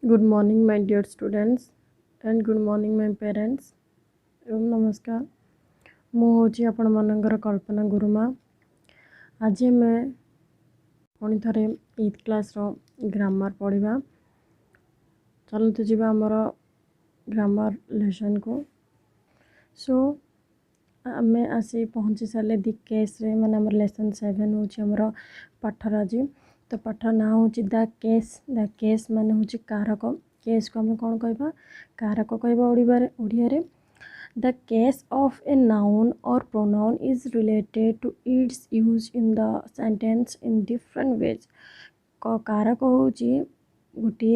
Good morning, my dear students, and good morning, my parents. एवं नमस्कार। ମୁଁ ହେଉଛି ଆପଣମାନଙ୍କର କଳ୍ପନା ଗୁରୁମା। ଆଜି ଆମେ ପୁଣି ଥରେ 8th କ୍ଲାସ୍ର ଗ୍ରାମାର ପଢ଼ିବା। ଚାଲନ୍ତୁ ଯିବା ଆମର ଗ୍ରାମାର ଲେସନ୍କୁ। ସୋ ଆମେ ଆସି ପହଞ୍ଚି ସାରିଲେ ଦି କେସ୍ରେ, ମାନେ ଆମର ଲେସନ୍ 7 ହେଉଛି ଆମର ପାଠର ଆଜି। ତ ପାଠ ନାଁ ହେଉଛି ଦ କେସ୍। ଦ କେସ୍ ମାନେ ହେଉଛି କାରକ। କେସ୍କୁ ଆମେ କ'ଣ କହିବା? କାରକ କହିବା ଓଡ଼ିଆରେ। The case of a noun or pronoun is related to its use in the sentence in different ways. कारक होची गोटे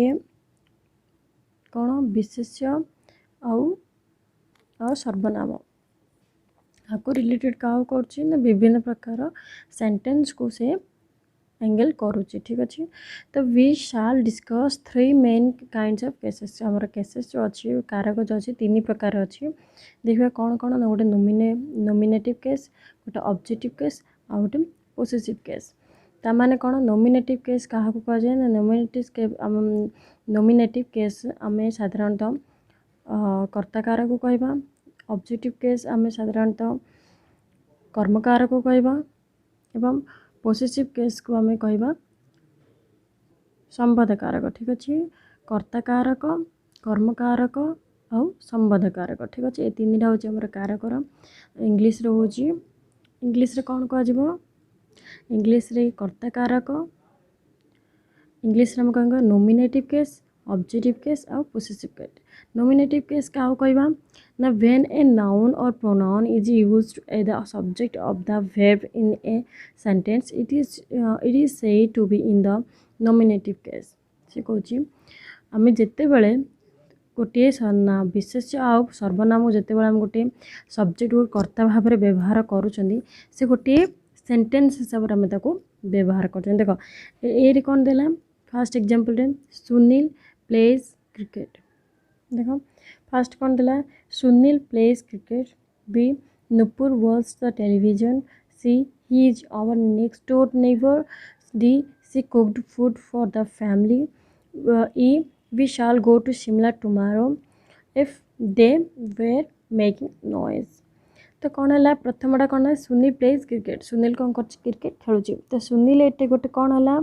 कौन विशेष्य आउ सर्वनाम आपको रिलेटेड क्या करछि ना विभिन्न प्रकार सेंटेंस को से एंगल करुच्ची। ठीक अच्छे। तो we shall discuss 3 main kinds of cases. आमर केसेस जो अच्छी कारक जो अच्छी 3 प्रकार अच्छी। देखिए कौन कौन ना गोटे नोमिनेटिव केस, गोटे ऑब्जेक्टिव केस आ गोटे पोसेसिव केस। ता माने कौन नोमिनेटिव केस क्या कह जाए ना नोमिनेटिव केस आम साधारणतः कर्ताकार को कहवा। ऑब्जेक्टिव केस आम साधारणतः कर्मकार को कहवा एवं पोसेसिव केस को आम कहवा संबंध कारक। ठीक अच्छे। कर्ता कारक, कर्म कारक आउ संबंध कारक। ठीक अच्छे। ये तीन हूँ आम कारकर। इंग्लीश इंग्लीश कौन कह इंग्लीश कर्ता कारक, इंग्लीश आम कह नोमिनेटिव केस, ऑब्जेक्टिव केस आउ पोसेसिव केस। नोमिनेटिव केस क्या कहवा ना व्हेन ए नाउन और pronoun is used as the subject of the verb in a sentence it is said to be in the nominative case. से कहूँ आम जिते बड़े गोटे विशेष आउ सर्वनाम जिते बड़े आम गोटे सब्जेक्ट को कर्ता भाव में व्यवहार करुँच से गोटे सेंटेंस हिसाब से आम व्यवहार कर। देख ये कौन देला first example Sunil plays cricket. देख फास्ट कौन देला Sunil plays cricket. B Nupur watch the television. C he is our next door neighbour. D she cooked food for the family. E we shall go to Shimla tomorrow if they were making noise. तो कौन है प्रथमटा कौन है Sunil plays cricket. Sunil कौन कर cricket खेलुची। तो सुनील ये गोटे कौन है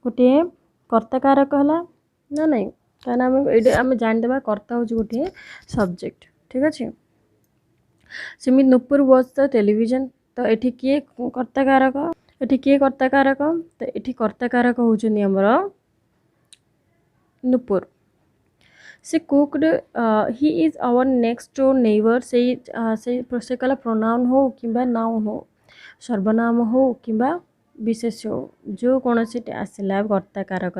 गोटे कर्ता कारक है ना नहीं कहीं आम जानदे कर्ता हूँ गोटे सब्जेक्ट। ठीक अच्छे। Semi Nupur watch the television. तो ये किए कर्ता कारक, ये किए कर्ता कारक। तो ये कर्ता कारक होउछनी हमर नुपुर। से cooked he is our next door neighbour. से कला प्रोनाउन हो कि नाउन हो, सर्वनाम हो कि विशेष हो, जो कौन सी आसला कर्ता कारक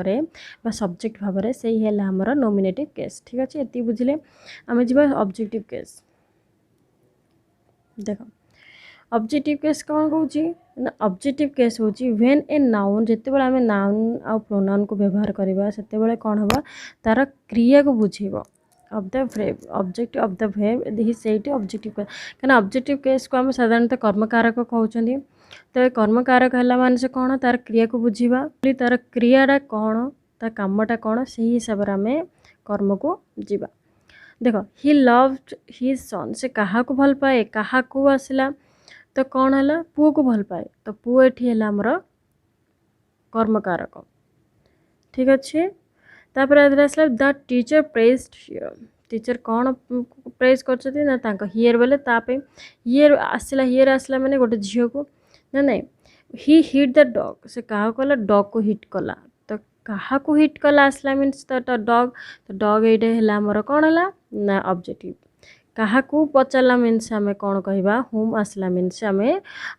सब्जेक्ट भाव में से है आमर नोमिनेटिव केस। ठीक अच्छे। ये बुझे आम जा ऑब्जेक्टिव केस। देख ऑब्जेक्टिव केस कौन कौन ऑब्जेक्टिव केस हूँ व्हेन ए नाउन जिते बड़े आम नाउन आउ प्रोनाउन को व्यवहार करवा से कौन हम तार क्रिया को बुझेब of the verb object of the verb देखिए से ऑब्जेक्टिव केस कहीं ऑब्जेक्टिव केस को आम साधारणतः कर्मकारक कहते। तो कर्मकारक है मान से कौन तार क्रिया को बुझा तार क्रियाटा कौन ता कामटा कौन से हिसाब से आम कर्म को जीवा। देख ही लव्ड हिज सन। से क्या भल पाए क्या आसला तो कौन है पुओ को भल पाए। तो पुओ ये आमर कर्मकारक। ठीक अच्छे। तापर आसला the teacher praised here. Teacher कौन प्रेज कर हियर बोले हियर आसला माने गोटे झील को ना नहीं ही हिट द डॉग। से क्या कला डॉग को हिट कला। तो क्या को हिट कला आसला मीन्स तो डॉग। तो डॉग ये आमर कौन है ना ऑब्जेक्टिव। क्या को पचारा मीन्स आम कौन कहवा होम आसला मीन्स आम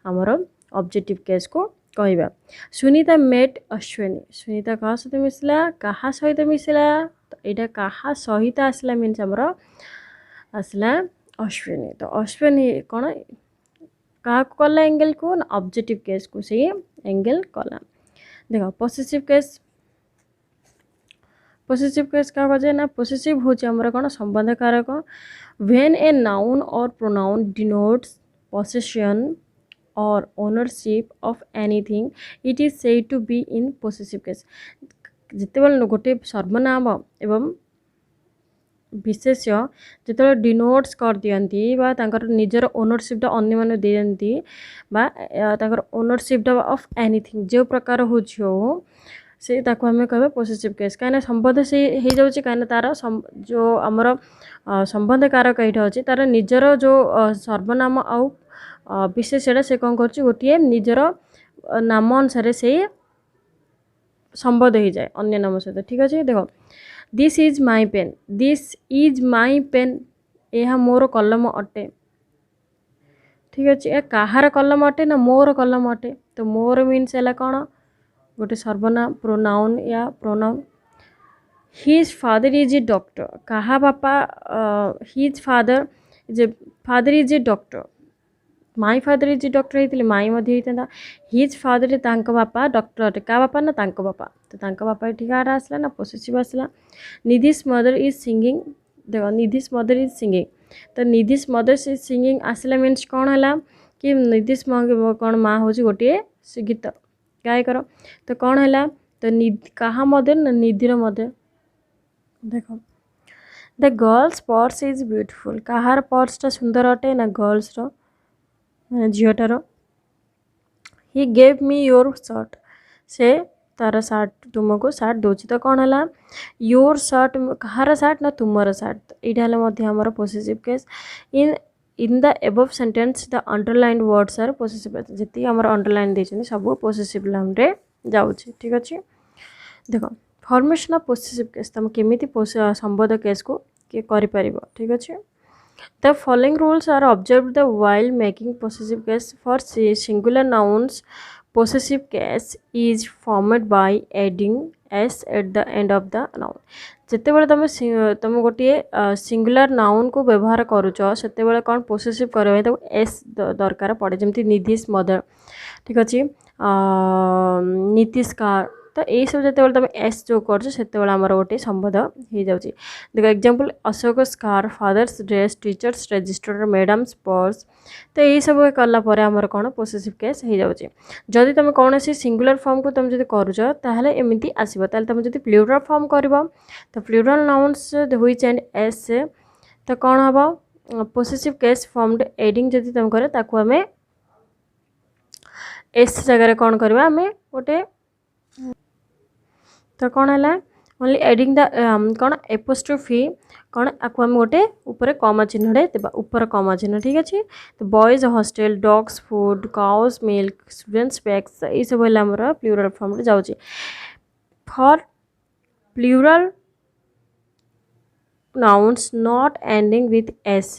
आमर ऑब्जेक्टिव केस को कहवा। सुनीता मेट अश्विनी। सुनीता क्या सहित मिसला क्या सहित मिसला। तो यहाँ क्या सहित आसला मीन्स आमर आसला अश्विनी। तो अश्विनी कौन क्या कला एंगल को ना ऑब्जेक्टिव केस को से एंगल कला। देख पोसेसिव केस। पोसेसिव केस क्या कहे ना पोसेसिव हूँ आमर कौन संबंध कारक। व्हेन ए नाउन और pronoun denotes possession or ownership of anything it is said to be in possessive case। जितेबाला गोटे सर्वनाम एवं विशेष्य जिते डिनोट्स कर दियंती बा तांकर निजर ओनरशिप अन्य माने दियंती बा तांकर ओनरशिप ऑफ एनीथिंग जो प्रकार हो से ताको हमें कहबे पोसेसिव केस कहीं संबंध से हो जाउची कहीं तार जो आमर संबंध कारक यहाँ अच्छे तार निजर जो सर्वनाम आउ विशेषण से कौन कर गोटे निजर नाम अनुसार से संबंध हो जाए अन्य नाम सहित ठीक अच्छे देख this is my pen this is my pen यह मोर कलम अटे ठीक अच्छे कहार कलम अटे ना मोर कलम अटे तो मोर मीन्स है कौन गोटे सर्वनाम प्रोनाउन या pronoun his father is a doctor कहा बापा his father is a doctor my father is a doctor होते माई होता हिज फादर तांको बापा डॉक्टर अटे क्या बापा ना तांको बापा तो तांको बापा ये क्या आसला ना पोसेसिव आसला निधिस मदर इज सिंगिंग देख निधिस मदर इज सिंगिंग तो निधिस मदर इज सिंगिंग आसला मीन्स कौन है कि निधिस कौन माँ हूँ गोटे से गीत गायकर तो कौन है तो कहा मदर ना निधिर मदर देख the girl's purse is beautiful कहार पर्सटा सुंदर अटे ना गर्ल्स झीटार he gave me your shirt से तार सार्ट तुमको सार्ट दूची तो कौन है योर सर्ट कहार सार्ट ना तुमर सार्ट यहाँ आमर possessive case in the above sentence the underline words are possessive जी आमर अंडरलाइन देते सब पोसेसिव लाइन रे जाऊँगी ठीक अच्छे देख फॉर्मेशन ऑफ पोसेसिव केस तुम केमी संबोध केस को किए कर ठीक अच्छे the following rules are observed the while making possessive case for singular nouns possessive case is formed by adding S at the end of the noun जिते बड़े तुम गोटे सिंगुलर नाउन को व्यवहार करुच से कौन पोसेसिव करवाई तो एस दरकार पड़े जमी निधिस मदर ठीक अच्छे नीतीश कार तो यही सब जो तुम एस जो करमर गोटे संबंध हो जाए देख example Ashok s car father's dress teacher's register madam's purse तो यही सब कलापर आमर कौन पोसेसिव केस हो जाए जदि तुम कौन सिंगुलर फॉर्म को तुम जो करुच ताहले एमती आसो तुम जो प्लूरल फॉर्म कर तो plural nouns which end S तो कौन हम पोसेसिव केस फॉर्मड एडिंग जदि तुम करे ताकू आम एस जगह कौन करवा आम गोटे तो कौन है ओनली एडिंग द कौन एपोस्ट्रोफी कौन आपको आम गोटे ऊपर कमा चिन्ह देवा ऊपर कमा चिन्ह ठीक अच्छे तो boys hostel dogs food cows milk students bags ये सब है प्लूरल फॉर्म रे जाउची for plural nouns not ending with S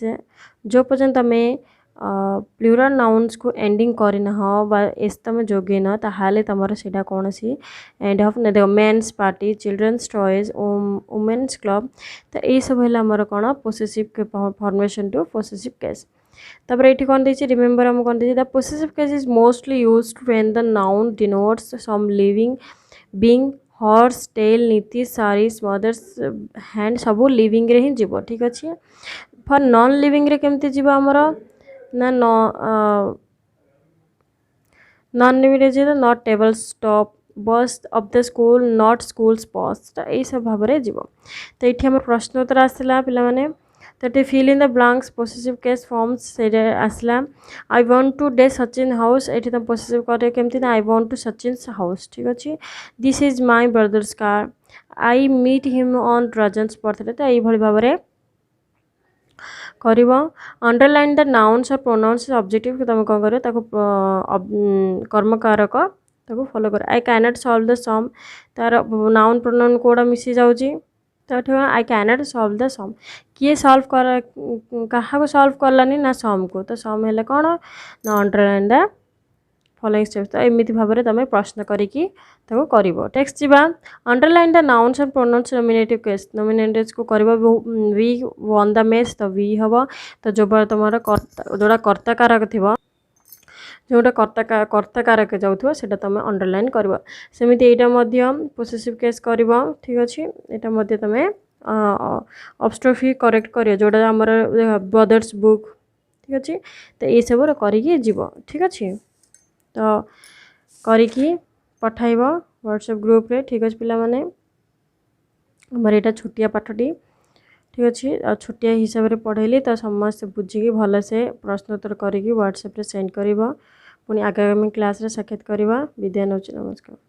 जो पर्यंत हमें प्लूरल नाउन्स को एंडिंग करना बा एस तुम जोगेन ताहले तुम से कौन सी एंड ऑफ देखो men's party children's toys women's club तो यही सब है आमर कौन possessive formation two possessive case तब ये कौन देखिए रिमेम्बर आम कौन देखिए the possessive case is mostly used when the noun denotes some living being horse tail Niti सारीस मदर्स हैंड सब लिविंग रे ही जीव ठीक अच्छे फॉर नॉन लिविंग रे केमती जीव आमर ना नॉन लिविंग जी not table stop bus of the school not schools bus तो यही सब भाव में जीव तो ये आम प्रश्नोत्तर आसला पे तो fill in the blanks possessive case forms से आसला आई वांट टू डे सचिन हाउस ये तुम पोसेसिव करे केमती ना I want to Sachin house ठीक अच्छे this is my brother's car I meet him on Rajan's birthday तो यही भाव में कर अंडरलाइन द नाउन्स और प्रोनाउन्स ऑब्जेक्टिव तुम कौन कर कर्मकारक फॉलो कर I cannot solve the sum तार नाउन प्रोनाउन कोड़ा मिसी जाऊँगी तो आई कैनट सॉल्व द सम किए सॉल्व कर क्या सॉल्व करलानी ना सम को तो सम है कौन ना अंडरलाइन द फॉलोइंग स्टेप्स तो एमती भाव में तुम प्रश्न करके टेक्स्ट जीवा underline the nouns and pronouns nominative case nominatives को कर वी वन द मैच तो वी हम तो जो तुम जोड़ा कर्ता कारक थी जोटा कर्ता कारक जाऊँ से तुम अंडरलाइन कर सेमती यहाँ पोसेसिव केस कर ठीक अच्छे यहाँ तुम ऑब्स्ट्रोफी करेक्ट कर जोटा आमर ब्रदर्स बुक ठीक अच्छे तो ये सब कर ठीक अच्छे तो करी पठाइब व्हाट्सएप ग्रुप रे ठीक अच्छे पिला माने। आमर यहाँ छोटिया पाठटी ठीक अच्छे छोटिया हिसाब से पढ़ेली तो समस्त बुझिकी भलसे प्रश्न उत्तर करी व्हाट्सएप सेंड कर पुणी आगामी क्लास रे साक्षात करवा विद्या नौची नमस्कार।